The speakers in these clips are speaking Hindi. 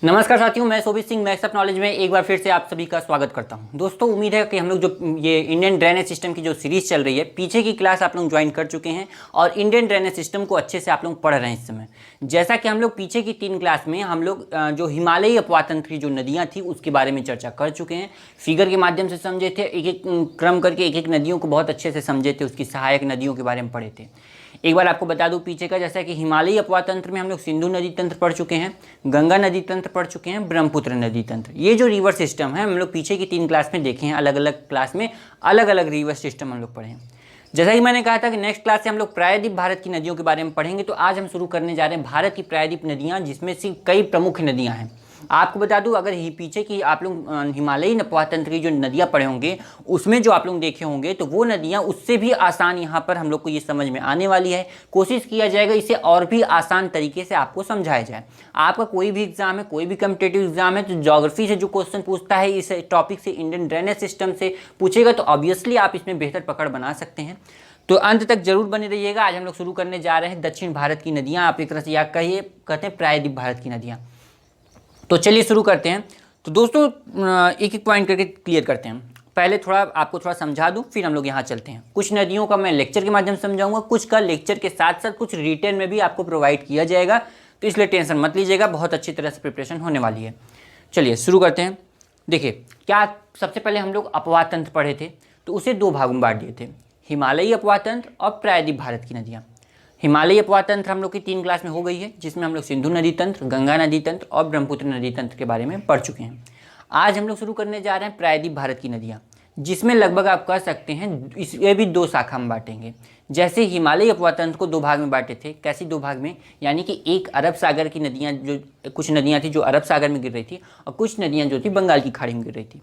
नमस्कार साथियों, मैं शोभित सिंह मैक्स ऑफ नॉलेज में एक बार फिर से आप सभी का स्वागत करता हूं। दोस्तों, उम्मीद है कि हम लोग जो ये इंडियन ड्रेनेज सिस्टम की जो सीरीज चल रही है, पीछे की क्लास आप लोग ज्वाइन कर चुके हैं और इंडियन ड्रेनेज सिस्टम को अच्छे से आप लोग पढ़ रहे हैं इस समय। जैसा कि हम लोग पीछे की 3 क्लास में हम लोग जो हिमालयी अपवातंत्र की जो नदियाँ थी उसके बारे में चर्चा कर चुके हैं। फिगर के माध्यम से समझे थे, एक एक क्रम करके एक एक नदियों को बहुत अच्छे से समझे थे, उसकी सहायक नदियों के बारे में पढ़े थे। एक बार आपको बता दूं पीछे का, जैसा कि हिमालयी अपवातंत्र में हम लोग सिंधु नदी तंत्र पढ़ चुके हैं, गंगा नदी तंत्र पढ़ चुके हैं, ब्रह्मपुत्र नदी तंत्र। ये जो रिवर सिस्टम है हम लोग पीछे की 3 क्लास में देखे हैं, अलग अलग क्लास में अलग अलग रिवर सिस्टम हम लोग पढ़े हैं। जैसा कि मैंने कहा था कि नेक्स्ट क्लास से हम लोग प्रायद्वीप भारत की नदियों के बारे में पढ़ेंगे, तो आज हम शुरू करने जा रहे हैं भारत की प्रायद्वीप नदियाँ, जिसमें से कई प्रमुख नदियाँ हैं। आपको बता दूं, अगर पीछे की आप लोग हिमालयी अपवातंत्र की जो नदियाँ पढ़े होंगे उसमें जो आप लोग देखे होंगे, तो वो नदियाँ उससे भी आसान यहाँ पर हम लोग को ये समझ में आने वाली है। कोशिश किया जाएगा इसे और भी आसान तरीके से आपको समझाया जाए। आपका कोई भी एग्जाम है, कोई भी कम्पिटेटिव एग्जाम है, तो ज्योग्राफी से जो क्वेश्चन पूछता है इस टॉपिक से, इंडियन ड्रेनेज सिस्टम से पूछेगा, तो ऑब्वियसली आप इसमें बेहतर पकड़ बना सकते हैं। तो अंत तक जरूर बने रहिएगा। आज हम लोग शुरू करने जा रहे हैं दक्षिण भारत की नदियाँ, आप एक तरह से याद कहते हैं प्रायद्वीप भारत की नदियाँ। तो चलिए शुरू करते हैं। तो दोस्तों, एक एक पॉइंट करके क्लियर करते हैं। पहले आपको थोड़ा समझा दूं, फिर हम लोग यहाँ चलते हैं। कुछ नदियों का मैं लेक्चर के माध्यम से समझाऊंगा, कुछ का लेक्चर के साथ साथ कुछ रिटेन में भी आपको प्रोवाइड किया जाएगा, तो इसलिए टेंशन मत लीजिएगा, बहुत अच्छी तरह से प्रिपरेशन होने वाली है। चलिए शुरू करते हैं। देखिए, क्या सबसे पहले हम लोग अपवाद तंत्र पढ़े थे, तो उसे 2 भागों में बांट दिए थे, हिमालयी अपवाद तंत्र और प्रायद्वीप भारत की नदियाँ। हिमालयी अपवाद तंत्र हम लोग की 3 क्लास में हो गई है, जिसमें हम लोग सिंधु नदी तंत्र, गंगा नदी तंत्र और ब्रह्मपुत्र नदी तंत्र के बारे में पढ़ चुके हैं। आज हम लोग शुरू करने जा रहे हैं प्रायद्वीप भारत की नदियाँ, जिसमें लगभग आप कह सकते हैं ये भी 2 शाखा में बांटेंगे। जैसे हिमालयी अपवाद तंत्र को 2 भाग में बांटे थे, कैसी 2 भाग में, यानी कि एक अरब सागर की नदियाँ, जो कुछ नदियाँ थी जो अरब सागर में गिर रही थी और कुछ नदियाँ जो थी बंगाल की खाड़ी में गिर रही थी।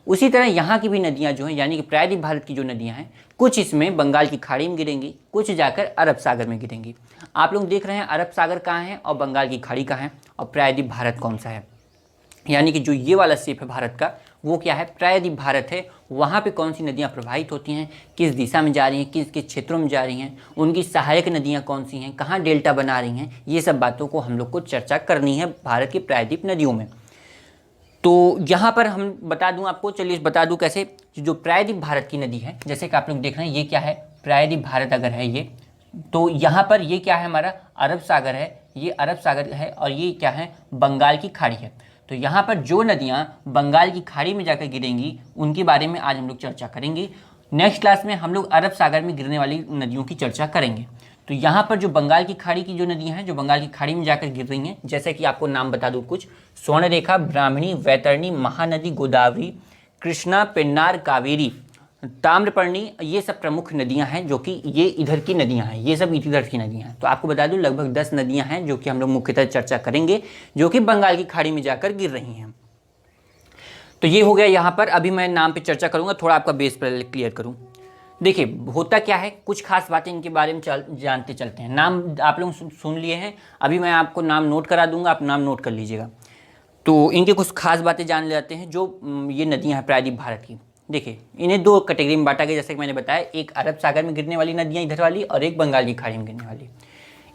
उसी तरह यहाँ की भी नदियाँ जो हैं, यानी कि प्रायद्वीप भारत की जो नदियाँ हैं, कुछ इसमें बंगाल की खाड़ी में गिरेंगी, कुछ जाकर अरब सागर में गिरेंगी। आप लोग देख रहे हैं अरब सागर कहाँ है और बंगाल की खाड़ी कहाँ है, और प्रायद्वीप भारत कौन सा है, यानी कि जो ये वाला शेप है भारत का, वो क्या है, प्रायद्वीप भारत है। वहाँ पे कौन सी नदियाँ प्रवाहित होती हैं, किस दिशा में जा रही हैं, किस किस क्षेत्रों में जा रही हैं, उनकी सहायक नदियाँ कौन सी हैं, कहाँ डेल्टा बना रही हैं, ये सब बातों को हम लोग को चर्चा करनी है भारत की प्रायद्वीप नदियों में। तो यहाँ पर हम बता दूं आपको, चलिए बता दूं कैसे। जो प्रायद्वीप भारत की नदी है, जैसे कि आप लोग देख रहे हैं, ये क्या है, प्रायद्वीप भारत अगर है ये, तो यहाँ पर ये क्या है, हमारा अरब सागर है, ये अरब सागर है, और ये क्या है, बंगाल की खाड़ी है। तो यहाँ पर जो नदियाँ बंगाल की खाड़ी में जाकर गिरेंगी उनके बारे में आज हम लोग चर्चा करेंगे। नेक्स्ट क्लास में हम लोग अरब सागर में गिरने वाली नदियों की चर्चा करेंगे। तो यहाँ पर जो बंगाल की खाड़ी की जो नदियाँ हैं, जो बंगाल की खाड़ी में जाकर गिर रही हैं, जैसे कि आपको नाम बता दूँ कुछ, स्वर्णरेखा, ब्राह्मणी, वैतरणी, महानदी, गोदावरी, कृष्णा, पेन्नार, कावेरी, ताम्रपर्णी, ये सब प्रमुख नदियाँ हैं, जो कि ये इधर की नदियाँ हैं, ये सब इधर की नदियाँ हैं। तो आपको बता दूँ लगभग 10 नदियाँ हैं जो कि हम लोग मुख्यतः चर्चा करेंगे, जो कि बंगाल की खाड़ी में जाकर गिर रही हैं। तो ये हो गया यहाँ पर। अभी मैं नाम पे चर्चा करूँगा, थोड़ा आपका बेस पर क्लियर करूँ। देखिए, होता क्या है, कुछ खास बातें इनके बारे में जानते चलते हैं। नाम आप लोग सुन लिए हैं, अभी मैं आपको नाम नोट करा दूंगा, आप नाम नोट कर लीजिएगा। तो इनके कुछ खास बातें जान लेते हैं, जो ये नदियाँ हैं प्रायद्वीप भारत की। देखिए, इन्हें 2 कैटेगरी में बांटा गया, जैसे कि मैंने बताया, एक अरब सागर में गिरने वाली नदियाँ इधर वाली, और एक बंगाल की खाड़ी में गिरने वाली।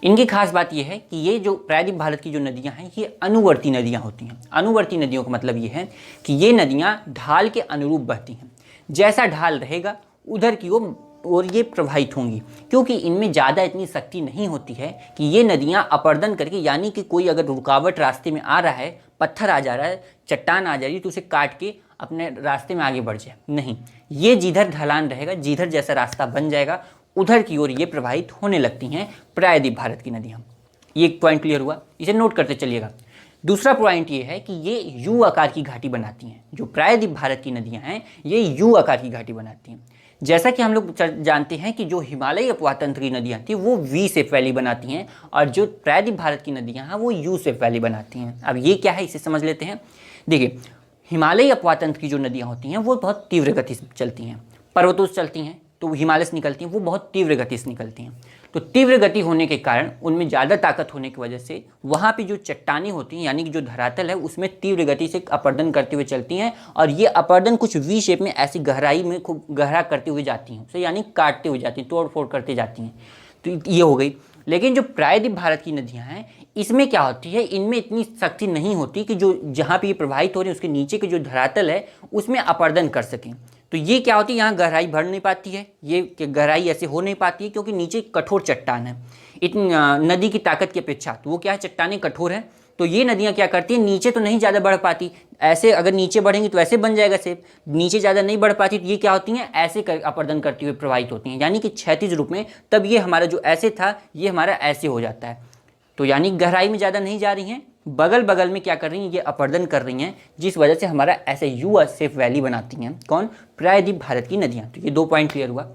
इनकी खास बात यह है कि ये जो प्रायद्वीप भारत की जो नदियाँ हैं, ये अनुवर्ती नदियाँ होती हैं। अनुवर्ती नदियों का मतलब ये है कि ये नदियाँ ढाल के अनुरूप बहती हैं, जैसा ढाल रहेगा उधर की ओर ये प्रवाहित होंगी, क्योंकि इनमें ज़्यादा इतनी शक्ति नहीं होती है कि ये नदियाँ अपरदन करके, यानी कि कोई अगर रुकावट रास्ते में आ रहा है, पत्थर आ जा रहा है, चट्टान आ जा रही है, तो उसे काट के अपने रास्ते में आगे बढ़ जाए, नहीं, ये जिधर ढलान रहेगा, जिधर जैसा रास्ता बन जाएगा, उधर की ओर ये प्रवाहित होने लगती हैं प्रायद्वीप भारत की नदियाँ। ये एक पॉइंट क्लियर हुआ, इसे नोट करते चलिएगा। दूसरा पॉइंट ये है कि ये यू आकार की घाटी बनाती हैं। जो प्रायद्वीप भारत की नदियाँ हैं, ये यू आकार की घाटी बनाती हैं। जैसा कि हम लोग जानते हैं कि जो हिमालयी अपवाद तंत्र की नदियाँ थी वो वी शेप वैली बनाती हैं, और जो प्रायद्वीप भारत की नदियाँ हैं वो यू शेप वैली बनाती हैं। अब ये क्या है, इसे समझ लेते हैं। देखिए, हिमालयी अपवाद तंत्र की जो नदियाँ होती हैं वो बहुत तीव्र गति से चलती हैं, पर्वतों से चलती हैं, तो हिमालय से निकलती हैं, वो बहुत तीव्र गति से निकलती हैं। तो तीव्र गति होने के कारण, उनमें ज़्यादा ताकत होने की वजह से, वहाँ पे जो चट्टानी होती हैं, यानी कि जो धरातल है, उसमें तीव्र गति से अपरदन करते हुए चलती हैं, और ये अपरदन कुछ वी शेप में ऐसी गहराई में खूब गहरा करते हुए जाती हैं, उसे यानी काटते हुए जाती हैं, तोड़ फोड़ करते जाती हैं। तो ये हो गई। लेकिन जो प्रायद्वीप भारत की नदियाँ हैं इसमें क्या होती है, इनमें इतनी शक्ति नहीं होती कि जो जहाँ पे ये प्रवाहित हो रही है उसके नीचे के जो धरातल है उसमें अपरदन कर सकें। तो ये क्या होती है, यहाँ गहराई बढ़ नहीं पाती है, ये गहराई ऐसे हो नहीं पाती है क्योंकि नीचे कठोर चट्टान है इतनी नदी की ताकत की अपेक्षा। तो वो क्या है, चट्टानें कठोर हैं, तो ये नदियाँ क्या करती हैं, नीचे तो नहीं ज़्यादा बढ़ पाती, ऐसे अगर नीचे बढ़ेंगी तो ऐसे बन जाएगा शेप, नीचे ज़्यादा नहीं बढ़ पाती तो ये क्या होती हैं, ऐसे अपरदन करती हुई प्रवाहित होती हैं, यानी कि क्षैतिज रूप में। तब ये हमारा जो ऐसे था ये हमारा ऐसे हो जाता है। तो यानी गहराई में ज़्यादा नहीं जा रही हैं, बगल बगल में क्या कर रही हैं, ये अपरदन कर रही हैं, जिस वजह से हमारा ऐसे यू शेप वैली बनाती हैं। कौन, प्रायद्वीप भारत की नदियाँ। तो ये 2 पॉइंट क्लियर हुआ।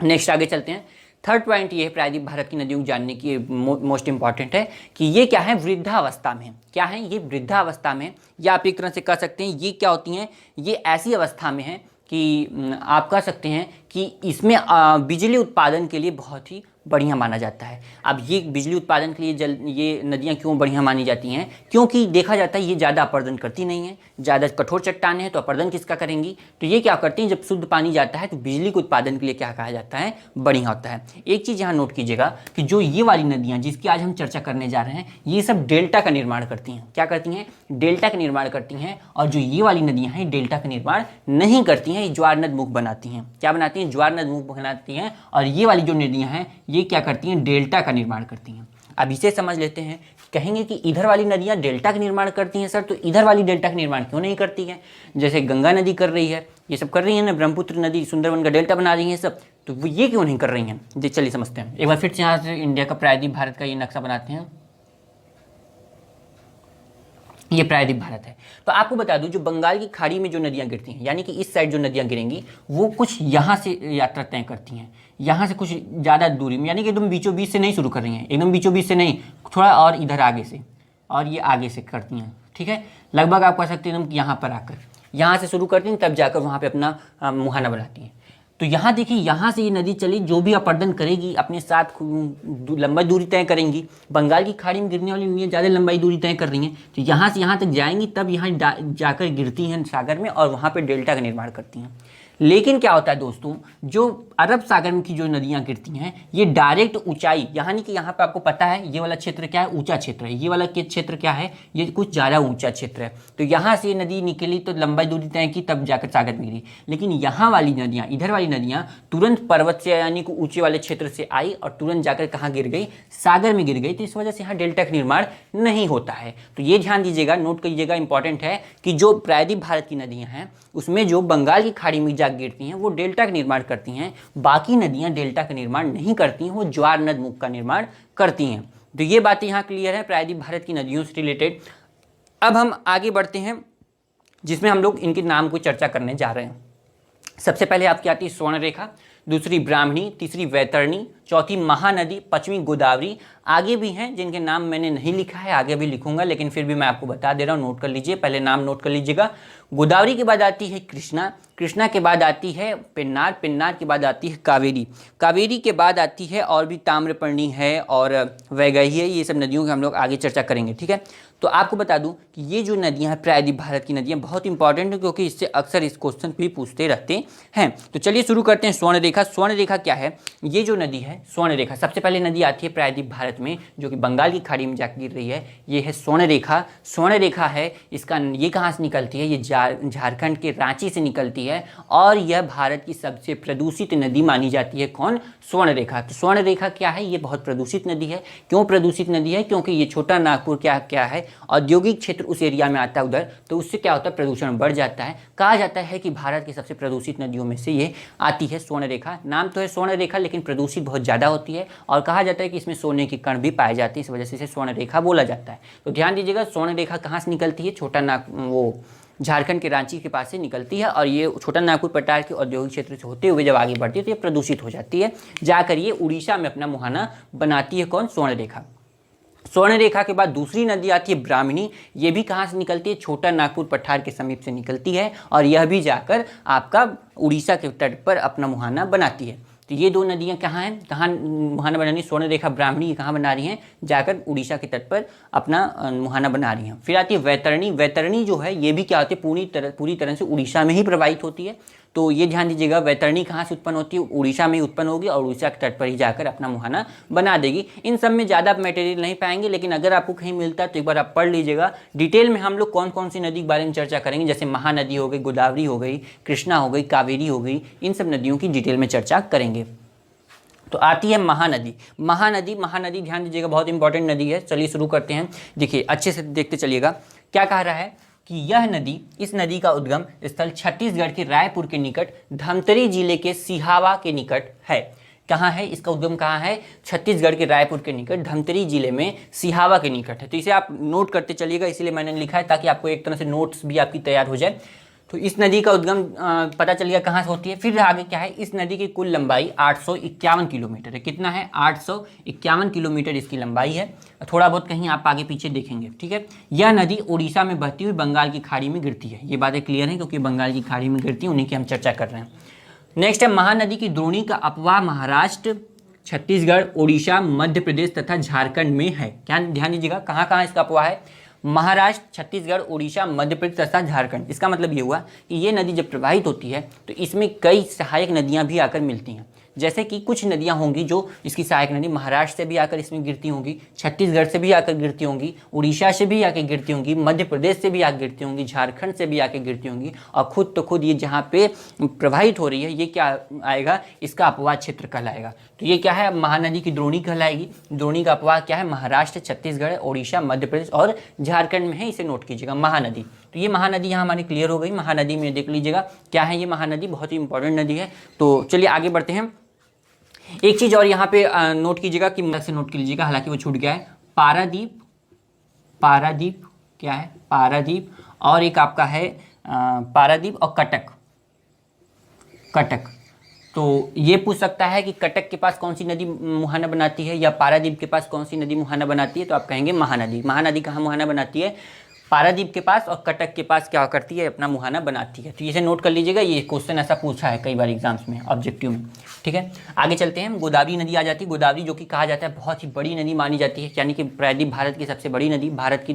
नेक्स्ट आगे चलते हैं। थर्ड पॉइंट ये है प्रायद्वीप भारत की नदियों को जानने की मोस्ट इंपॉर्टेंट है कि ये क्या है, वृद्धावस्था में। क्या है ये, वृद्धावस्था में, या आप एक तरह से कह सकते हैं ये क्या होती हैं, ये ऐसी अवस्था में है कि आप कह सकते हैं कि इसमें बिजली उत्पादन के लिए बहुत ही बढ़िया माना जाता है। अब ये बिजली उत्पादन के लिए ये नदियाँ क्यों बढ़िया मानी जाती हैं, क्योंकि देखा जाता है ये ज़्यादा अपरदन करती नहीं है, ज़्यादा कठोर चट्टानें हैं तो अपरदन किसका करेंगी, तो ये क्या करती हैं, जब शुद्ध पानी जाता है तो बिजली के उत्पादन के लिए क्या कहा जाता है, बढ़िया होता है। एक चीज़ यहाँ नोट कीजिएगा कि जो ये वाली नदियाँ जिसकी आज हम चर्चा करने जा रहे हैं ये सब डेल्टा का निर्माण करती हैं। क्या करती हैं, डेल्टा का निर्माण करती हैं। और जो ये वाली नदियाँ हैं डेल्टा का निर्माण नहीं करती हैं, ये ज्वारनद मुख बनाती हैं। क्या बनाती हैं, ज्वारनद मुख बनाती हैं। और ये वाली जो नदियाँ हैं ये क्या करती हैं, डेल्टा का निर्माण करती हैं। अब इसे समझ लेते हैं। कहेंगे कि इधर वाली नदियाँ डेल्टा का निर्माण करती हैं सर, तो इधर वाली डेल्टा का निर्माण क्यों नहीं करती हैं, जैसे गंगा नदी कर रही है, ये सब कर रही है ना, ब्रह्मपुत्र नदी सुंदरवन का डेल्टा बना रही है सब, तो वो ये क्यों नहीं कर रही हैं। चलिए समझते हैं। एक बार फिर से यहाँ से इंडिया का प्रायद्वीप भारत का ये नक्शा बनाते हैं। ये प्रायद्वीप भारत है। तो आपको बता दूं जो बंगाल की खाड़ी में जो नदियां गिरती हैं, यानी कि इस साइड जो नदियां गिरेंगी वो कुछ यहाँ से यात्रा तय करती हैं, यहाँ से कुछ ज़्यादा दूरी में, यानी कि एकदम बीचों बीच से नहीं शुरू कर रही हैं, एकदम बीचों बीच से नहीं, थोड़ा और इधर आगे से, और ये आगे से करती हैं। ठीक है, लगभग आप कह सकते हैं एकदम यहाँ पर आकर, यहाँ से शुरू करती हैं तब जाकर वहाँ पर अपना मुहाना बनाती हैं। तो यहाँ देखिए, यहाँ से ये नदी चली, जो भी अपरदन करेगी अपने साथ लंबाई दूरी तय करेंगी। बंगाल की खाड़ी में गिरने वाली नदियाँ ज़्यादा लंबाई दूरी तय कर रही हैं, तो यहाँ से यहाँ तक जाएंगी तब यहाँ जाकर गिरती हैं सागर में और वहाँ पे डेल्टा का निर्माण करती हैं। लेकिन क्या होता है दोस्तों, जो अरब सागर में की जो नदियाँ गिरती हैं ये डायरेक्ट ऊंचाई, यानी कि यहाँ पे आपको पता है ये वाला क्षेत्र क्या है, ऊंचा क्षेत्र है, ये वाला क्षेत्र क्या है, ये कुछ ज़्यादा ऊंचा क्षेत्र है। तो यहाँ से नदी निकली तो लंबाई दूरी तय की तब जाकर सागर में गिरी। लेकिन यहाँ वाली नदियाँ, इधर वाली नदियाँ तुरंत पर्वत से यानी कि ऊंचे वाले क्षेत्र से आई और तुरंत जाकर कहाँ गिर गई, सागर में गिर गई। तो इस वजह से यहाँ डेल्टा का निर्माण नहीं होता है। तो ये ध्यान दीजिएगा, नोट कीजिएगा, इंपॉर्टेंट है कि जो प्रायद्वीप भारत की नदियाँ हैं उसमें जो बंगाल की खाड़ी में जाकर गिरती हैं वो डेल्टा का निर्माण करती हैं, बाकी नदियाँ डेल्टा का निर्माण नहीं करती हैं, वो ज्वार नद मुख का निर्माण करती हैं। तो ये बातें यहाँ क्लियर है प्रायद्वीप भारत की नदियों से रिलेटेड। अब हम आगे बढ़ते हैं जिसमें हम लोग इनके नाम को चर्चा करने जा रहे हैं। सबसे पहले आपकी आती है स्वर्ण रेखा, दूसरी ब्राह्मणी, तीसरी वैतरणी, चौथी महानदी, पांचवी गोदावरी। आगे भी हैं जिनके नाम मैंने नहीं लिखा है, आगे भी लिखूंगा, लेकिन फिर भी मैं आपको बता दे रहा हूँ, नोट कर लीजिए, पहले नाम नोट कर लीजिएगा। गोदावरी के बाद आती है कृष्णा, कृष्णा के बाद आती है पेन्नार, पेन्नार के बाद आती है कावेरी, कावेरी के बाद आती है और भी ताम्रपर्णी है और वैगई है। ये सब नदियों की हम लोग आगे चर्चा करेंगे। ठीक है, तो आपको बता दूं कि ये जो नदियां हैं प्रायद्वीप भारत की नदियां बहुत इंपॉर्टेंट है, क्योंकि इससे अक्सर इस क्वेश्चन भी पूछते रहते हैं। तो चलिए शुरू करते हैं। स्वर्ण रेखा, स्वर्ण रेखा क्या है, ये जो नदी है स्वर्ण रेखा, सबसे पहले नदी आती है प्रायद्वीप भारत में जो कि बंगाल की खाड़ी में जाकर गिर रही है, ये है स्वर्ण रेखा। स्वर्ण रेखा है, इसका ये कहाँ से निकलती है, ये झारखंड के रांची से निकलती है और यह भारत की सबसे प्रदूषित नदी मानी जाती है। कौन, स्वर्ण रेखा। तो स्वर्ण रेखा क्या है, ये बहुत प्रदूषित नदी है। क्यों प्रदूषित नदी है, क्योंकि ये छोटा नागपुर क्या है, औद्योगिक क्षेत्र उस एरिया में आता है उधर, तो उससे क्या होता है, प्रदूषण बढ़ जाता है। कहा जाता है कि भारत की सबसे प्रदूषित नदियों में से ये आती है स्वर्ण रेखा। नाम तो है स्वर्ण रेखा लेकिन प्रदूषित बहुत ज़्यादा होती है और कहा जाता है कि इसमें सोने के कण भी पाए जाते हैं, इस वजह से इसे स्वर्ण रेखा बोला जाता है। तो ध्यान दीजिएगा, स्वर्ण रेखा कहाँ से निकलती है, छोटा वो झारखंड के रांची के पास से निकलती है और ये छोटा नागपुर पठार के औद्योगिक क्षेत्र से होते हुए जब आगे बढ़ती है तो ये प्रदूषित हो जाती है, जाकर ये उड़ीसा में अपना मुहाना बनाती है। कौन, स्वर्ण रेखा। स्वर्ण रेखा के बाद दूसरी नदी आती है ब्राह्मणी, ये भी कहाँ से निकलती है, छोटा नागपुर पठार के समीप से निकलती है और यह भी जाकर आपका उड़ीसा के तट पर अपना मुहाना बनाती है। तो ये दो नदियाँ कहाँ हैं, कहाँ मुहाना बना रही है, स्वर्ण रेखा ब्राह्मणी ये कहाँ बना रही हैं, जाकर उड़ीसा के तट पर अपना मुहाना बना रही हैं। फिर आती है वैतरणी, वैतरणी जो है ये भी क्या होती है, पूरी तरह से उड़ीसा में ही प्रवाहित होती है। तो ये ध्यान दीजिएगा, वैतरणी कहाँ से उत्पन्न होती है, उड़ीसा में उत्पन्न होगी और उड़ीसा के तट पर ही जाकर अपना मुहाना बना देगी। इन सब में ज़्यादा मटेरियल नहीं पाएंगे, लेकिन अगर आपको कहीं मिलता है तो एक बार आप पढ़ लीजिएगा। डिटेल में हम लोग कौन कौन सी नदी के बारे में चर्चा करेंगे, जैसे महानदी हो गई, गोदावरी हो गई, कृष्णा हो गई, कावेरी हो गई, इन सब नदियों की डिटेल में चर्चा करेंगे। तो आती है महानदी। महानदी ध्यान दीजिएगा, बहुत इंपॉर्टेंट नदी है। चलिए शुरू करते हैं। देखिए अच्छे से देखते चलिएगा, क्या कह रहा है कि यह नदी, इस नदी का उद्गम स्थल छत्तीसगढ़ के रायपुर के निकट धमतरी जिले के सिहावा के निकट है। कहाँ है इसका उद्गम, कहाँ है, छत्तीसगढ़ के रायपुर के निकट धमतरी जिले में सिहावा के निकट है। तो इसे आप नोट करते चलिएगा, इसीलिए मैंने लिखा है ताकि आपको एक तरह से नोट्स भी आपकी तैयार हो जाए। तो इस नदी का उद्गम पता चल गया कहाँ से होती है। फिर आगे क्या है, इस नदी की कुल लंबाई 851 किलोमीटर है। कितना है, 851 किलोमीटर इसकी लंबाई है। थोड़ा बहुत कहीं आप आगे पीछे देखेंगे, ठीक है। यह नदी उड़ीसा में बहती हुई बंगाल की खाड़ी में गिरती है। ये बातें क्लियर हैं, क्योंकि बंगाल की खाड़ी में गिरती है, उन्हीं की हम चर्चा कर रहे हैं। नेक्स्ट है, महानदी की द्रोणी का अपवाह महाराष्ट्र, छत्तीसगढ़, उड़ीसा, मध्य प्रदेश तथा झारखंड में है। क्या ध्यान दीजिएगा, कहाँ कहाँ इसका अपवाह है, महाराष्ट्र, छत्तीसगढ़, उड़ीसा, मध्य प्रदेश तथा झारखंड। इसका मतलब ये हुआ कि ये नदी जब प्रवाहित होती है तो इसमें कई सहायक नदियां भी आकर मिलती हैं। जैसे कि कुछ नदियां होंगी जो इसकी सहायक नदी महाराष्ट्र से भी आकर इसमें गिरती होंगी, छत्तीसगढ़ से भी आकर गिरती होंगी, उड़ीसा से भी आकर गिरती होंगी, मध्य प्रदेश से भी आकर गिरती होंगी, झारखंड से भी आकर गिरती होंगी। और खुद ये जहाँ पे प्रवाहित हो रही है, ये क्या आएगा, इसका अपवाह क्षेत्र कहलाएगा। तो ये क्या है, महानदी की द्रोणी कहलाएगी। द्रोणी का अपवाह क्या है, महाराष्ट्र, छत्तीसगढ़, उड़ीसा, मध्य प्रदेश और झारखंड में है। इसे नोट कीजिएगा, महानदी। तो ये महानदी यहाँ हमारी क्लियर हो गई। महानदी में देख लीजिएगा क्या है, ये महानदी बहुत ही इंपॉर्टेंट नदी है। तो चलिए आगे बढ़ते हैं। एक चीज और यहाँ पे नोट कीजिएगा, कि से नोट कीजिएगा, हालांकि वो छूट गया है। पारादीप क्या है, पारादीप, और एक आपका है पारादीप और कटक। तो ये पूछ सकता है कि कटक के पास कौन सी नदी मुहाना बनाती है, या पारादीप के पास कौन सी नदी मुहाना बनाती है, तो आप कहेंगे महानदी। महानदी कहाँ मुहाना बनाती है, पारादीप के पास, और कटक के पास क्या करती है, अपना मुहाना बनाती है। तो इसे नोट कर लीजिएगा, ये क्वेश्चन ऐसा पूछा है कई बार एग्जाम्स में, ऑब्जेक्टिव में, ठीक है। आगे चलते हैं। गोदावरी नदी आ जाती है। गोदावरी जो कि कहा जाता है बहुत ही बड़ी नदी मानी जाती है, यानी कि प्रायद्वीप भारत की सबसे बड़ी नदी, भारत की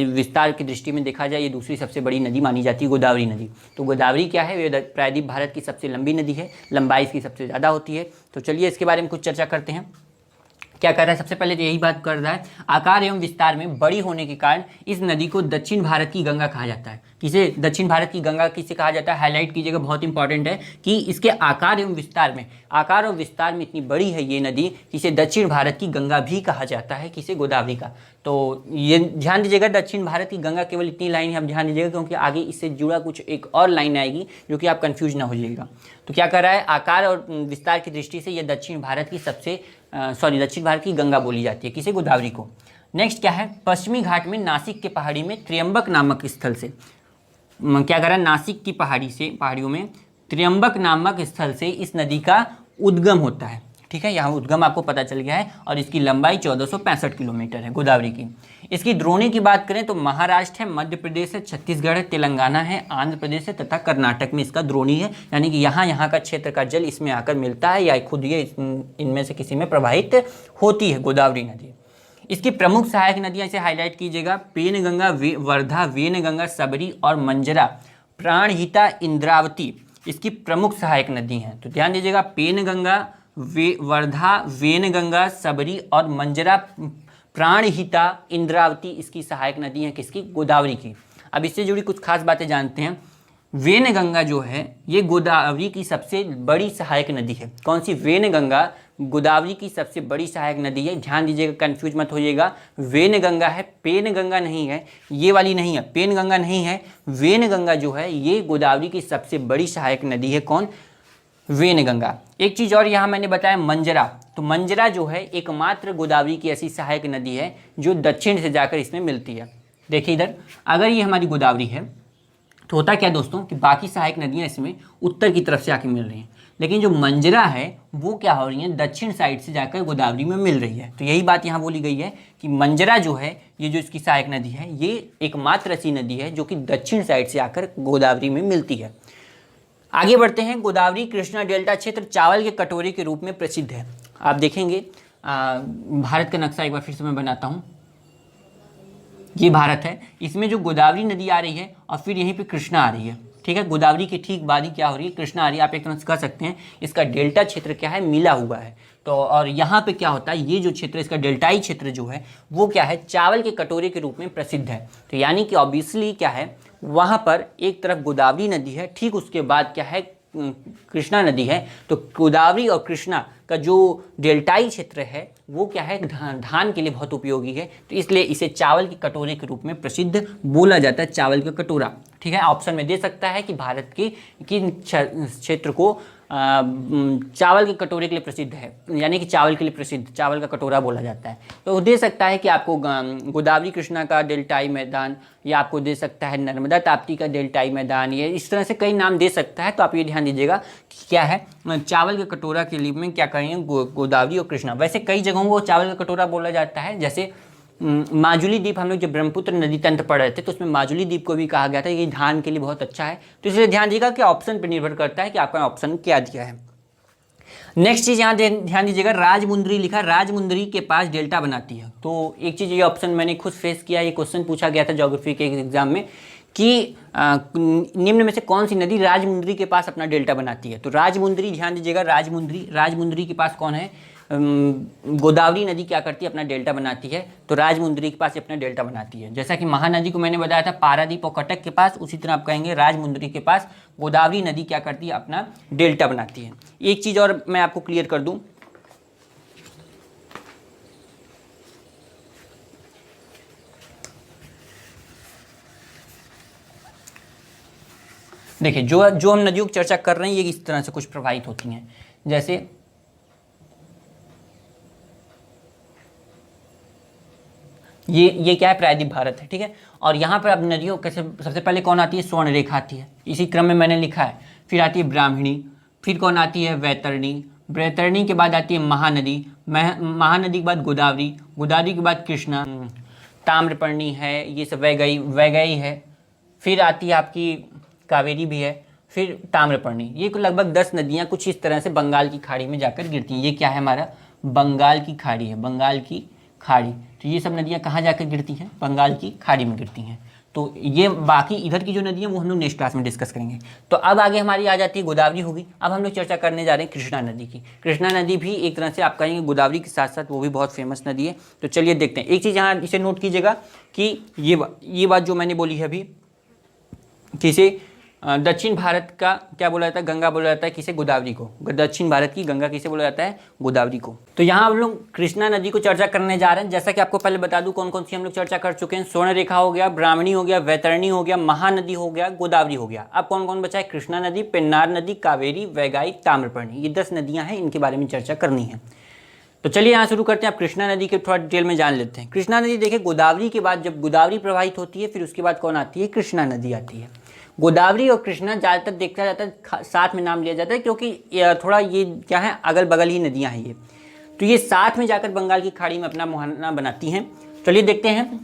विस्तार की दृष्टि में देखा जाए ये दूसरी सबसे बड़ी नदी मानी जाती है गोदावरी नदी। तो गोदावरी क्या है, ये प्रायद्वीप भारत की सबसे लंबी नदी है, लंबाई इसकी सबसे ज़्यादा होती है। तो चलिए इसके बारे में कुछ चर्चा करते हैं। क्या कर रहा है, सबसे पहले तो यही बात कर रहा है, आकार एवं विस्तार में बड़ी होने के कारण इस नदी को दक्षिण भारत की गंगा कहा जाता है। किसे दक्षिण भारत की गंगा किसे कहा जाता है, हाईलाइट कीजिएगा, बहुत इंपॉर्टेंट है कि इसके आकार एवं विस्तार में, आकार और विस्तार में इतनी बड़ी है ये नदी, किसे दक्षिण भारत की गंगा भी कहा जाता है, किसे गोदावरी का। तो ये ध्यान दीजिएगा, दक्षिण भारत की गंगा केवल इतनी लाइन है, आप ध्यान दीजिएगा, क्योंकि आगे इससे जुड़ा कुछ एक और लाइन आएगी जो कि आप कंफ्यूज ना हो जाइएगा। तो क्या कर रहा है, आकार और विस्तार की दृष्टि से ये दक्षिण भारत की दक्षिण भारत की गंगा बोली जाती है, किसे, गोदावरी को। नेक्स्ट क्या है, पश्चिमी घाट में नासिक के पहाड़ी में त्र्यंबक नामक स्थल से, क्या कर रहा है, नासिक की पहाड़ियों में त्र्यंबक नामक स्थल से इस नदी का उद्गम होता है, ठीक है। यहाँ उद्गम आपको पता चल गया है, और इसकी लंबाई 1465 किलोमीटर है गोदावरी की। इसकी द्रोणी की बात करें तो महाराष्ट्र है, मध्य प्रदेश है, छत्तीसगढ़ है, तेलंगाना है, आंध्र प्रदेश है तथा कर्नाटक में इसका द्रोणी है, यानी कि यहाँ का क्षेत्र का जल इसमें आकर मिलता है, या खुद ये इनमें से किसी में प्रवाहित होती है गोदावरी नदी। इसकी प्रमुख सहायक नदियाँ इसे हाईलाइट कीजिएगा, पेनगंगा, वर्धा, वेनगंगा, सबरी और मंजरा, प्राणहिता, इंद्रावती इसकी प्रमुख सहायक नदी हैं। तो ध्यान दीजिएगा, पेनगंगा, वर्धा, वेनगंगा, सबरी और मंजरा, प्राणहिता, इंद्रावती इसकी सहायक नदी हैं, किसकी, गोदावरी की। अब इससे जुड़ी कुछ खास बातें जानते हैं। वेनगंगा जो है ये गोदावरी की सबसे बड़ी सहायक नदी है। कौन सी, वेनगंगा गोदावरी की सबसे बड़ी सहायक नदी है। ध्यान दीजिएगा, कंफ्यूज मत होइएगा, वेनगंगा है, पेनगंगा नहीं है, ये वाली नहीं है, पेनगंगा नहीं है, वेनगंगा जो है ये गोदावरी की सबसे बड़ी सहायक नदी है। कौन, वेनगंगा। एक चीज़ और यहाँ मैंने बताया, मंजरा। तो मंजरा जो है एकमात्र गोदावरी की ऐसी सहायक नदी है जो दक्षिण से जाकर इसमें मिलती है। देखिए इधर, अगर ये हमारी गोदावरी है तो होता क्या दोस्तों कि बाकी सहायक नदियाँ इसमें उत्तर की तरफ से आके मिल रही हैं, लेकिन जो मंजरा है वो क्या हो रही है, दक्षिण साइड से जाकर गोदावरी में मिल रही है। तो यही बात यहाँ बोली गई है कि मंजरा जो है, ये जो इसकी सहायक नदी है, ये एकमात्र ऐसी नदी है जो कि दक्षिण साइड से आकर गोदावरी में मिलती है। आगे बढ़ते हैं। गोदावरी कृष्णा डेल्टा क्षेत्र चावल के कटोरे के रूप में प्रसिद्ध है। आप देखेंगे भारत का नक्शा एक बार फिर से मैं बनाता हूँ। ये भारत है, इसमें जो गोदावरी नदी आ रही है और फिर यहीं पे कृष्णा आ रही है, ठीक है, गोदावरी की ठीक बाद ही क्या हो रही है, कृष्णा आ रही है। आप एक तरह से कह सकते हैं इसका डेल्टा क्षेत्र क्या है, मिला हुआ है। तो और यहाँ पे क्या होता है, ये जो क्षेत्र इसका डेल्टाई क्षेत्र जो है वो क्या है, चावल के कटोरे के रूप में प्रसिद्ध है। तो यानी कि ऑब्वियसली क्या है, वहाँ पर एक तरफ गोदावरी नदी है, ठीक उसके बाद क्या है, कृष्णा नदी है। तो गोदावरी और कृष्णा का जो डेल्टाई क्षेत्र है वो क्या है, धान के लिए बहुत उपयोगी है। तो इसलिए इसे चावल के कटोरे के रूप में प्रसिद्ध बोला जाता है, चावल का कटोरा। ठीक है, ऑप्शन में दे सकता है कि भारत की किन क्षेत्र को चावल के कटोरे के लिए प्रसिद्ध है, यानी कि चावल के लिए प्रसिद्ध, चावल का कटोरा बोला जाता है। तो दे सकता है कि आपको गोदावरी कृष्णा का डेल्टाई मैदान, या आपको दे सकता है नर्मदा ताप्ती का डेल्टाई मैदान, ये इस तरह से कई नाम दे सकता है। तो आप ये ध्यान दीजिएगा कि क्या है, चावल के कटोरा के लिए में क्या करेंगे, गोदावरी और कृष्णा। वैसे कई जगहों को चावल का कटोरा बोला जाता है, जैसे माजुली द्वीप, हम लोग जब ब्रह्मपुत्र नदी तंत्र पढ़ रहे थे तो उसमें माजुली द्वीप को भी कहा गया था ये धान के लिए बहुत अच्छा है। तो इसलिए ध्यान दीजिएगा कि ऑप्शन पर निर्भर करता है कि आपका ऑप्शन क्या दिया है। नेक्स्ट चीज यहाँ ध्यान दीजिएगा, राजमुंदरी लिखा, राजमुंदरी के पास डेल्टा बनाती है। तो एक चीज, ये ऑप्शन मैंने खुद फेस किया, ये क्वेश्चन पूछा गया था ज्योग्राफी के एग्जाम में कि निम्न में से कौन सी नदी राजमुंदरी के पास अपना डेल्टा बनाती है। तो राजमुंदरी, ध्यान दीजिएगा, राजमुंदरी के पास कौन है, गोदावरी नदी क्या करती है, अपना डेल्टा बनाती है। तो राजमुंदरी के पास अपना डेल्टा बनाती है। जैसा कि महानदी को मैंने बताया था पारादीप और कटक के पास, उसी तरह आप कहेंगे राजमुंदरी के पास गोदावरी नदी क्या करती है, अपना डेल्टा बनाती है। एक चीज़ और मैं आपको क्लियर कर दूं, देखिए जो हम नदियों की चर्चा कर रहे हैं ये इस तरह से कुछ प्रभावित होती हैं। जैसे ये क्या है, प्रायद्वीप भारत है, ठीक है। और यहाँ पर अब नदियों कैसे, सबसे पहले कौन आती है, स्वर्ण रेखा आती है, इसी क्रम में मैंने लिखा है। फिर आती है ब्राह्मणी, फिर कौन आती है, वैतरणी, वैतरणी के बाद आती है महानदी, महानदी के बाद गोदावरी, गोदावरी के बाद कृष्णा, ताम्रपर्णी है, ये सब वैगई है, फिर आती है आपकी कावेरी भी है, फिर ताम्रपर्णी। ये लगभग 10 नदियाँ कुछ इस तरह से बंगाल की खाड़ी में जाकर गिरती हैं। ये क्या है, हमारा बंगाल की खाड़ी है, बंगाल की खाड़ी। तो ये सब नदियाँ कहाँ जाकर गिरती हैं, बंगाल की खाड़ी में गिरती हैं। तो ये बाकी इधर की जो नदियाँ वो हम लोग नेक्स्ट क्लास में डिस्कस करेंगे। तो अब आगे हमारी आ जाती है गोदावरी होगी। अब हम लोग चर्चा करने जा रहे हैं कृष्णा नदी की। कृष्णा नदी भी एक तरह से आप कहेंगे गोदावरी के साथ साथ वो भी बहुत फेमस नदी है। तो चलिए देखते हैं। एक चीज़ यहाँ इसे नोट कीजिएगा कि ये बात जो मैंने बोली है अभी, किसे दक्षिण भारत का क्या बोला जाता है, गंगा बोला जाता है, किसे, गोदावरी को। दक्षिण भारत की गंगा किसे बोला जाता है, गोदावरी को। तो यहाँ हम लोग कृष्णा नदी को चर्चा करने जा रहे हैं। जैसा कि आपको पहले बता दूं कौन कौन सी हम लोग चर्चा कर चुके हैं, स्वर्ण रेखा हो गया, ब्राह्मणी हो गया, वैतरणी हो गया, महानदी हो गया, गोदावरी हो गया। अब कौन कौन बचा है, कृष्णा नदी, पेन्नार नदी, कावेरी, वैगाई, ताम्रपर्णी। ये 10 नदियाँ हैं, इनके बारे में चर्चा करनी है। तो चलिए यहाँ शुरू करते हैं। आप कृष्णा नदी के थोड़ा डिटेल में जान लेते हैं। कृष्णा नदी देखिए, गोदावरी के बाद जब गोदावरी प्रवाहित होती है फिर उसके बाद कौन आती है, कृष्णा नदी आती है। गोदावरी और कृष्णा ज़्यादातर देखा जाता है साथ में नाम लिया जाता है, क्योंकि थोड़ा ये क्या है, अगल बगल ही नदियाँ हैं ये। तो ये साथ में जाकर बंगाल की खाड़ी में अपना मुहाना बनाती हैं। चलिए देखते हैं।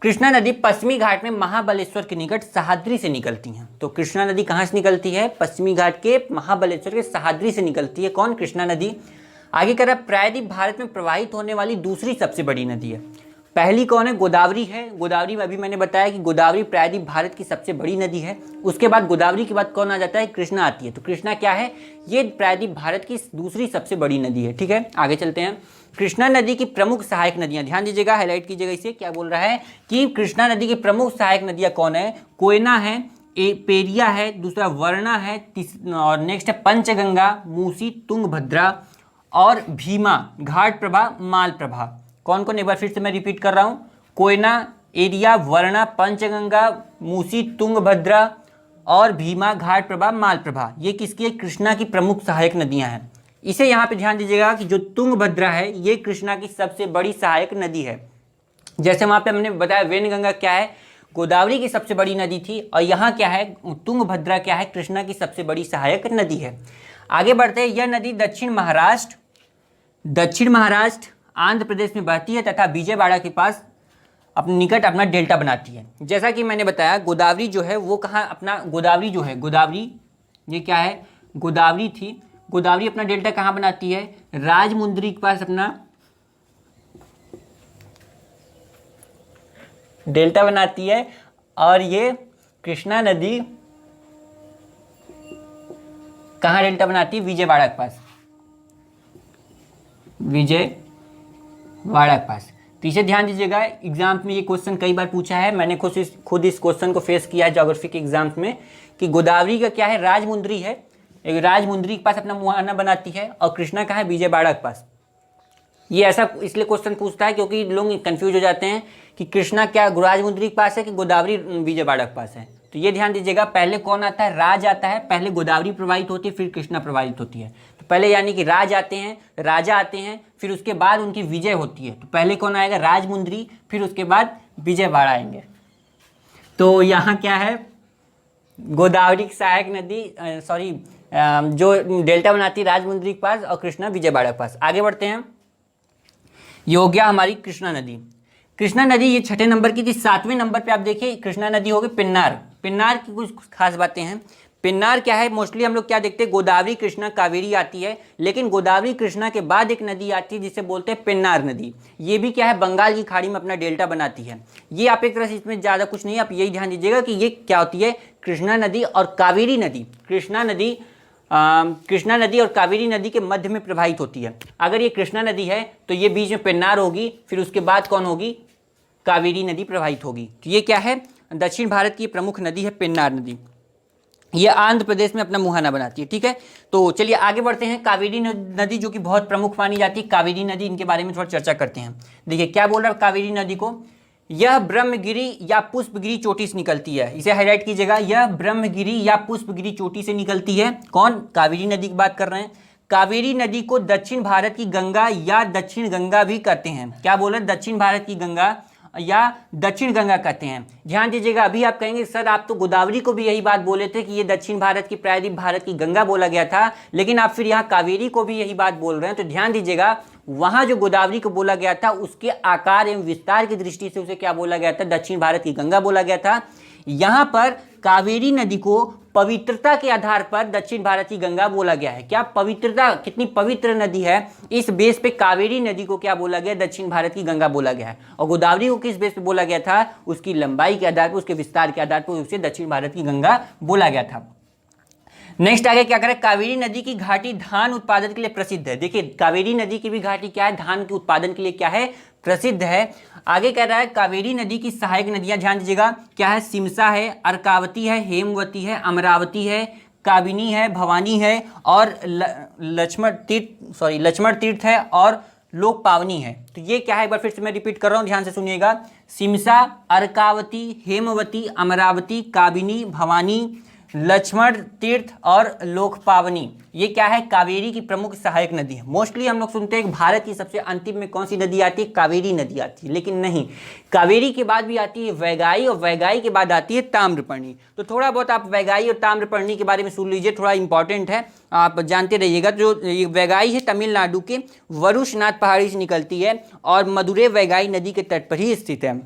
कृष्णा नदी पश्चिमी घाट में महाबलेश्वर के निकट सह्याद्री से निकलती हैं। तो कृष्णा नदी कहाँ से निकलती है, पश्चिमी घाट के महाबलेश्वर के सह्याद्री से निकलती है। कौन, कृष्णा नदी। आगे कह रहा है प्रायद्वीप भारत में प्रवाहित होने वाली दूसरी सबसे बड़ी नदी है। पहली कौन है, गोदावरी है। गोदावरी में अभी मैंने बताया कि गोदावरी प्रायद्वीप भारत की सबसे बड़ी नदी है। उसके बाद गोदावरी के बाद कौन आ जाता है, कृष्णा आती है। तो कृष्णा क्या है, ये प्रायद्वीप भारत की दूसरी सबसे बड़ी नदी है। ठीक है, आगे चलते हैं। कृष्णा नदी की प्रमुख सहायक नदियां, ध्यान दीजिएगा, हाईलाइट कीजिएगा इसे। क्या बोल रहा है कि कृष्णा नदी की प्रमुख सहायक नदियां कौन है, कोयना है, पेरिया है, दूसरा वर्णा है, और नेक्स्ट है पंचगंगा, मूसी, तुंगभद्रा और भीमा, घाट प्रभा, माल प्रभा। कौन कौन, एक बार फिर से मैं रिपीट कर रहा हूं, कोयना, एरिया, वर्णा, पंचगंगा, मूसी, तुंगभद्रा और भीमा, घाट प्रभा, माल प्रभा। ये किसकी है, कृष्णा की प्रमुख सहायक नदियां हैं। इसे यहाँ पे ध्यान दीजिएगा कि जो तुंगभद्रा है ये कृष्णा की सबसे बड़ी सहायक नदी है। जैसे वहाँ पे हमने बताया वेनगंगा क्या है, गोदावरी की सबसे बड़ी नदी थी, और यहाँ क्या है, तुंगभद्रा क्या है, कृष्णा की सबसे बड़ी सहायक नदी है। आगे बढ़ते हैं। यह नदी दक्षिण महाराष्ट्र आंध्र प्रदेश में बहती है तथा विजयवाड़ा के पास अपने निकट अपना डेल्टा बनाती है। जैसा कि मैंने बताया गोदावरी जो है वो कहाँ अपना, गोदावरी जो है, गोदावरी ये क्या है, गोदावरी थी। गोदावरी अपना डेल्टा कहाँ बनाती है, राजमुंदरी के पास अपना डेल्टा बनाती है। और ये कृष्णा नदी कहाँ डेल्टा बनाती है? विजयवाड़ा के पास, विजयवाड़ा के पास। तो इसे ध्यान दीजिएगा, एग्जाम में ये क्वेश्चन कई बार पूछा है, मैंने खुद इस क्वेश्चन को फेस किया है ज्योग्राफी के एग्जाम्स में, कि गोदावरी का क्या है? राजमुंद्री है, एक राजमुंद्री के पास अपना मुहाना बनाती है, और कृष्णा कहाँ है? विजयवाड़ा के पास। ये ऐसा इसलिए क्वेश्चन पूछता है क्योंकि लोग कंफ्यूज हो जाते हैं कि कृष्णा क्या राजमुंद्री के पास है कि गोदावरी विजयवाड़ा के पास है। तो ये ध्यान दीजिएगा, पहले कौन आता है? राज आता है, पहले गोदावरी प्रवाहित होती है, फिर कृष्णा प्रवाहित होती है। तो पहले यानी कि राज आते हैं, राजा आते हैं, फिर उसके बाद उनकी विजय होती है। तो पहले कौन आएगा? राजमुंद्री, फिर उसके बाद विजयवाड़ा आएंगे। तो यहाँ क्या है? गोदावरी की सहायक नदी जो डेल्टा बनाती है राजमुंद्री के पास और कृष्णा विजयवाड़ा के पास। आगे बढ़ते हैं। ये हो गया हमारी कृष्णा नदी। कृष्णा नदी ये 6ठे नंबर की थी। 7वें नंबर पे आप देखिए कृष्णा नदी हो गई पिन्नार। पिन्नार की कुछ खास बातें हैं। पिन्नार क्या है? मोस्टली हम लोग क्या देखते हैं? गोदावरी कृष्णा कावेरी आती है, लेकिन गोदावरी कृष्णा के बाद एक नदी आती है जिसे बोलते हैं पिन्नार नदी। ये भी क्या है? बंगाल की खाड़ी में अपना डेल्टा बनाती है। ये आप एक तरह से इसमें ज़्यादा कुछ नहीं, आप यही ध्यान दीजिएगा कि ये क्या होती है? कृष्णा नदी और कावेरी नदी। कृष्णा नदी और कावेरी नदी के मध्य में प्रवाहित होती है। अगर ये कृष्णा नदी है तो ये बीच में पेन्नार होगी, फिर उसके बाद कौन होगी? कावेरी नदी प्रवाहित होगी। तो ये क्या है? दक्षिण भारत की प्रमुख नदी है पेन्नार नदी। ये आंध्र प्रदेश में अपना मुहाना बनाती है। ठीक है, तो चलिए आगे बढ़ते हैं। कावेरी नदी जो कि बहुत प्रमुख मानी जाती है, कावेरी नदी, इनके बारे में थोड़ा चर्चा करते हैं। देखिए क्या बोल रहा है कावेरी नदी को? यह ब्रह्मगिरी या पुष्पगिरी चोटी से निकलती है। इसे हाईलाइट कीजिएगा, यह ब्रह्मगिरी या पुष्पगिरी चोटी से निकलती है। कौन? कावेरी नदी की बात कर रहे हैं। कावेरी नदी को दक्षिण भारत की गंगा या दक्षिण गंगा भी कहते हैं। क्या बोल रहे हैं? दक्षिण भारत की गंगा या दक्षिण गंगा कहते हैं। ध्यान दीजिएगा, अभी आप कहेंगे सर आप तो गोदावरी को भी यही बात बोले थे कि ये दक्षिण भारत की प्रायद्वीप भारत की गंगा बोला गया था, लेकिन आप फिर यहाँ कावेरी को भी यही बात बोल रहे हैं। तो ध्यान दीजिएगा, वहां जो गोदावरी को बोला गया था उसके आकार एवं विस्तार की दृष्टि से उसे क्या बोला गया था? दक्षिण भारत की गंगा बोला गया था। यहां पर कावेरी नदी को पवित्रता के आधार पर दक्षिण भारत की गंगा बोला गया है। क्या पवित्रता, कितनी पवित्र नदी है, इस बेस पे कावेरी नदी को क्या बोला गया? दक्षिण भारत की गंगा बोला गया है। और गोदावरी को किस बेस पे बोला गया था? उसकी लंबाई के आधार पर, उसके विस्तार के आधार पर उसे दक्षिण भारत की गंगा बोला गया था। नेक्स्ट आगे क्या करें? कावेरी नदी की घाटी धान उत्पादन के लिए प्रसिद्ध है। देखिए कावेरी नदी की भी घाटी क्या है? धान के उत्पादन के लिए क्या है? प्रसिद्ध है। आगे कह रहा है कावेरी नदी की सहायक नदियां, ध्यान दीजिएगा क्या है? सिमसा है, अर्कावती है, हेमवती है, अमरावती है, काबिनी है, भवानी है और लक्ष्मण तीर्थ है और लोक पावनी है। तो ये क्या है? एक बार फिर से मैं रिपीट कर रहा हूं, ध्यान से सुनिएगा। सिमसा, अर्कावती, हेमवती, अमरावती, काबिनी, भवानी, लक्ष्मण तीर्थ और लोक पावनी, ये क्या है? कावेरी की प्रमुख सहायक नदी है। मोस्टली हम लोग सुनते हैं कि भारत की सबसे अंतिम में कौन सी नदी आती है? कावेरी नदी आती है, लेकिन नहीं, कावेरी के बाद भी आती है वैगाई और वैगाई के बाद आती है ताम्रपर्णी। तो थोड़ा बहुत आप वैगाई और ताम्रपर्णी के बारे में सुन लीजिए, थोड़ा इंपॉर्टेंट है, आप जानते रहिएगा। जो वैगाई है तमिलनाडु के वरुषनाथ पहाड़ी से निकलती है और मदुरै वैगाई नदी के तट पर ही स्थित है।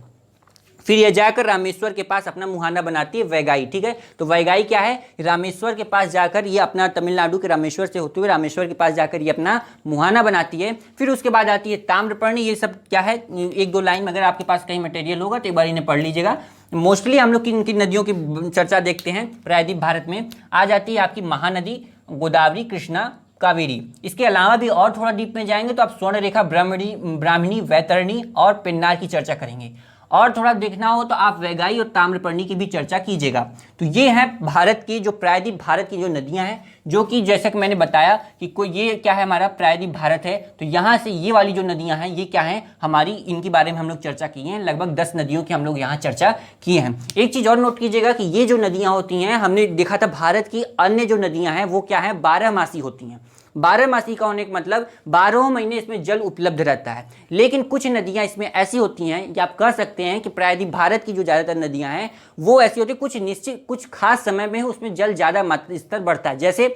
फिर यह जाकर रामेश्वर के पास अपना मुहाना बनाती है वैगाई। ठीक है, तो वैगाई क्या है? रामेश्वर के पास जाकर ये अपना, तमिलनाडु के रामेश्वर से होते हुए रामेश्वर के पास जाकर ये अपना मुहाना बनाती है। फिर उसके बाद आती है ताम्रपर्णी। ये सब क्या है? एक दो लाइन में अगर आपके पास कहीं मटेरियल होगा तो एक बार इन्हें पढ़ लीजिएगा। मोस्टली हम लोग किन नदियों की चर्चा देखते हैं प्रायद्वीप भारत में? आ जाती है आपकी महानदी, गोदावरी, कृष्णा, कावेरी। इसके अलावा भी और थोड़ा डीप में जाएंगे तो आप स्वर्णरेखा, ब्राह्मणी, वैतरणी और पेन्नार की चर्चा करेंगे। और थोड़ा देखना हो तो आप वैगाई और ताम्रपर्णी की भी चर्चा कीजिएगा। तो ये है भारत की जो प्रायद्वीप भारत की जो नदियां हैं, जो कि जैसा कि मैंने बताया कि कोई ये क्या है? हमारा प्रायद्वीप भारत है। तो यहाँ से ये वाली जो नदियां हैं ये क्या है हमारी? इनके बारे में हम लोग चर्चा किए हैं। लगभग 10 नदियों की हम लोग यहाँ चर्चा किए हैं। एक चीज़ और नोट कीजिएगा कि ये जो नदियाँ होती हैं, हमने देखा था भारत की अन्य जो नदियाँ हैं वो क्या है? 12मासी होती हैं। 12मासी का होने का मतलब 12 महीने इसमें जल उपलब्ध रहता है। लेकिन कुछ नदियां इसमें ऐसी होती हैं कि आप कह सकते हैं कि प्रायद्वीप भारत की जो ज़्यादातर नदियां हैं वो ऐसी होती है, कुछ निश्चित कुछ खास समय में उसमें जल ज़्यादा स्तर बढ़ता है। जैसे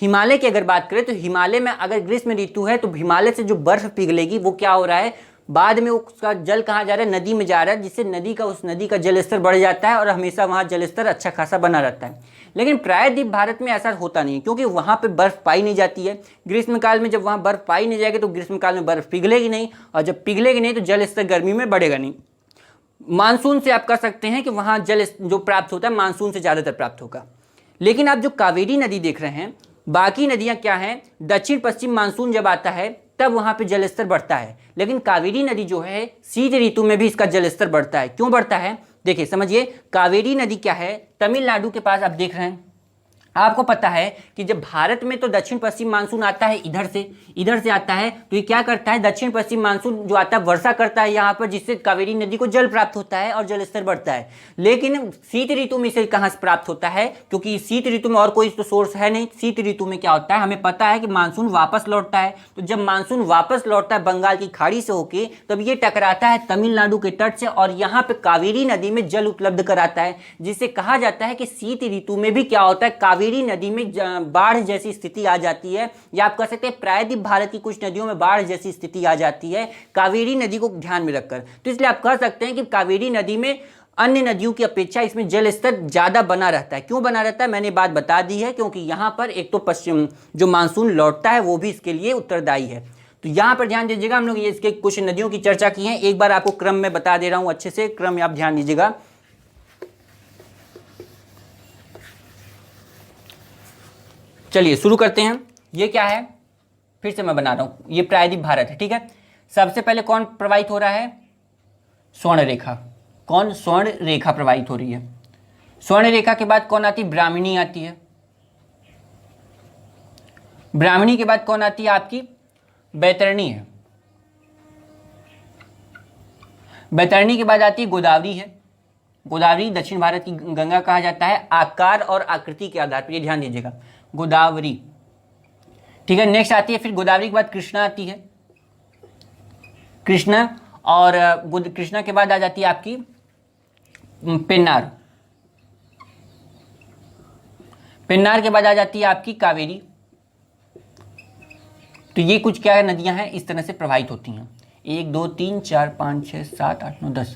हिमालय की अगर बात करें तो हिमालय में अगर ग्रीष्म ऋतु है तो हिमालय से जो बर्फ पिघलेगी वो क्या हो रहा है? बाद में उसका जल कहाँ जा रहा है? नदी में जा रहा है, जिससे उस नदी का जल स्तर बढ़ जाता है और हमेशा वहाँ जल स्तर अच्छा खासा बना रहता है। लेकिन प्रायद्वीप भारत में ऐसा होता नहीं, क्योंकि वहाँ पे बर्फ पाई नहीं जाती है। ग्रीष्मकाल में जब वहाँ बर्फ पाई नहीं जाएगी तो ग्रीष्मकाल में बर्फ पिघलेगी नहीं, और जब पिघलेगी नहीं तो जल स्तर गर्मी में बढ़ेगा नहीं। मानसून से आप कह सकते हैं कि वहाँ जल जो प्राप्त होता है मानसून से ज़्यादातर प्राप्त होगा। लेकिन आप जो कावेरी नदी देख रहे हैं, बाकी नदियां क्या हैं, दक्षिण पश्चिम मानसून जब आता है तब वहां पे जलस्तर बढ़ता है, लेकिन कावेरी नदी जो है शीत ऋतु में भी इसका जलस्तर बढ़ता है। क्यों बढ़ता है, देखिए समझिए। कावेरी नदी क्या है, तमिलनाडु के पास आप देख रहे हैं। आपको पता है कि जब भारत में तो दक्षिण पश्चिम मानसून आता है, इधर से आता है, तो ये क्या करता है, दक्षिण पश्चिम मानसून जो आता है वर्षा करता है यहाँ पर, जिससे कावेरी नदी को जल प्राप्त होता है और जलस्तर बढ़ता है। लेकिन शीत ऋतु में इसे कहाँ से प्राप्त होता है, क्योंकि शीत ऋतु में और कोई तो सोर्स है नहीं। शीत ऋतु में क्या होता है, हमें पता है कि मानसून वापस लौटता है, तो जब मानसून वापस लौटता है बंगाल की खाड़ी से होके, तब ये टकराता है तमिलनाडु के तट से और यहाँ पे कावेरी नदी में जल उपलब्ध कराता है, जिससे कहा जाता है कि शीत ऋतु में भी क्या होता है, कावेरी नदी में बाढ़ जैसी स्थिति आ जाती है, या आप कह सकते हैं प्रायद्वीप भारत की कुछ नदियों में बाढ़ जैसी स्थिति आ जाती है कावेरी नदी को ध्यान में रखकर। तो इसलिए आप कह सकते हैं कि कावेरी नदी में अन्य नदियों की अपेक्षा इसमें जल स्तर ज्यादा बना रहता है। क्यों बना रहता है, मैंने बात बता दी है, क्योंकि यहाँ पर एक तो पश्चिम जो मानसून लौटता है वो भी इसके लिए उत्तरदायी है। तो यहाँ पर ध्यान दीजिएगा, हम लोग ये इसके कुछ नदियों की चर्चा की है, एक बार आपको क्रम में बता दे रहा हूँ, अच्छे से क्रम में आप ध्यान दीजिएगा। चलिए शुरू करते हैं। ये क्या है, फिर से मैं बना रहा हूं, ये प्रायद्वीप भारत है, ठीक है। सबसे पहले कौन प्रवाहित हो रहा है, स्वर्ण रेखा। कौन, स्वर्ण रेखा प्रवाहित हो रही है। स्वर्ण रेखा के बाद कौन आती है, ब्राह्मणी आती है। ब्राह्मणी के बाद कौन आती है आपकी, बैतरणी है। बैतरणी के बाद आती है गोदावरी है। गोदावरी दक्षिण भारत की गंगा कहा जाता है, आकार और आकृति के आधार पर, ये ध्यान दीजिएगा, गोदावरी, ठीक है। नेक्स्ट आती है, फिर गोदावरी के बाद कृष्णा आती है, कृष्णा, और कृष्णा के बाद आ जाती है आपकी पेन्नार। पेन्नार के बाद आ जाती है आपकी कावेरी। तो ये कुछ क्या है, नदियां हैं इस तरह से प्रवाहित होती हैं। 1 2 3 4 5 6 7 8 9 10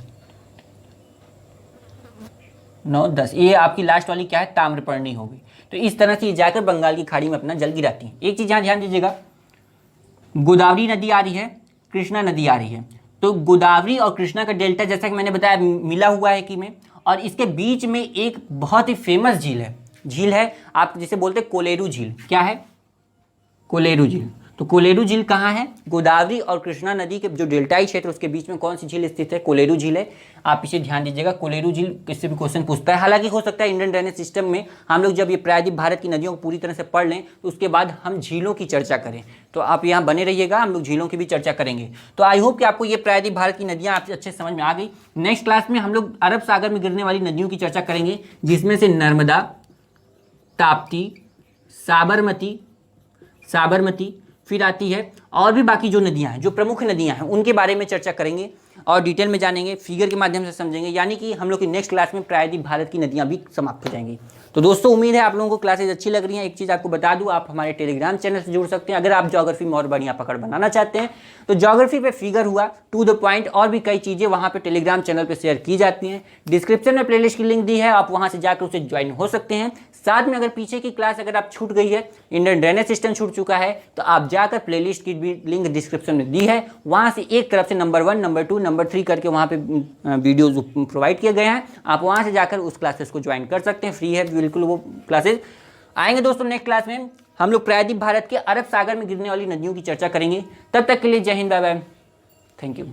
9 10, ये आपकी लास्ट वाली क्या है, ताम्रपर्णी होगी। तो इस तरह से ये जाकर बंगाल की खाड़ी में अपना जल गिराती है। एक चीज यहां ध्यान दीजिएगा, गोदावरी नदी आ रही है, कृष्णा नदी आ रही है, तो गोदावरी और कृष्णा का डेल्टा जैसा कि मैंने बताया मिला हुआ है कि में, और इसके बीच में एक बहुत ही फेमस झील है आप जिसे बोलते हैं कोलेरू झील। क्या है, कोलेरू झील। तो कोलेरू झील कहाँ है, गोदावरी और कृष्णा नदी के जो डेल्टाई क्षेत्र उसके बीच में कौन सी झील स्थित है, कोलेरू झील है। आप इसे ध्यान दीजिएगा, कोलेरू झील किससे भी क्वेश्चन पूछता है। हालांकि हो सकता है इंडियन ड्रेनेज सिस्टम में हम लोग जब ये प्रायद्वीप भारत की नदियों को पूरी तरह से पढ़ लें तो उसके बाद हम झीलों की चर्चा करें। तो आप यहाँ बने रहिएगा, हम लोग झीलों की भी चर्चा करेंगे। तो आई होप कि आपको ये प्रायद्वीप भारत की नदियाँ आपसे अच्छे समझ में आ गई। नेक्स्ट क्लास में हम लोग अरब सागर में गिरने वाली नदियों की चर्चा करेंगे, जिसमें से नर्मदा, ताप्ती, साबरमती, फिर आती है और भी बाकी जो नदियां हैं, जो प्रमुख नदियां हैं, उनके बारे में चर्चा करेंगे और डिटेल में जानेंगे, फिगर के माध्यम से समझेंगे। यानी कि हम लोग की नेक्स्ट क्लास में प्रायद्वीप भारत की नदियां भी समाप्त हो जाएंगी। तो दोस्तों उम्मीद है आप लोगों को क्लासेज अच्छी लग रही हैं। एक चीज़ आपको बता दूं, आप हमारे टेलीग्राम चैनल से जुड़ सकते हैं अगर आप ज्योग्राफी में और बढ़िया पकड़ बनाना चाहते हैं। तो ज्योग्राफी पे फिगर हुआ, टू द पॉइंट, और भी कई चीज़ें वहाँ पे टेलीग्राम चैनल पे शेयर की जाती हैं। डिस्क्रिप्शन में प्लेलिस्ट की लिंक दी है, आप वहाँ से जाकर उसे ज्वाइन हो सकते हैं। साथ में अगर पीछे की क्लास अगर आप छूट गई है, इंडियन ड्रेनेज सिस्टम छूट चुका है, तो आप जाकर प्लेलिस्ट की भी लिंक डिस्क्रिप्शन में दी है, वहाँ से एक तरफ से नंबर 1, नंबर 2, नंबर 3 करके वहाँ पे वीडियोज प्रोवाइड किए गए हैं। आप वहाँ से जाकर उस क्लासेस को ज्वाइन कर सकते हैं, फ्री है बिल्कुल वो क्लासेस। आएंगे दोस्तों नेक्स्ट क्लास में हम लोग प्रायद्वीप भारत के अरब सागर में गिरने वाली नदियों की चर्चा करेंगे। तब तक के लिए जय हिंद, बाय बाय, थैंक यू।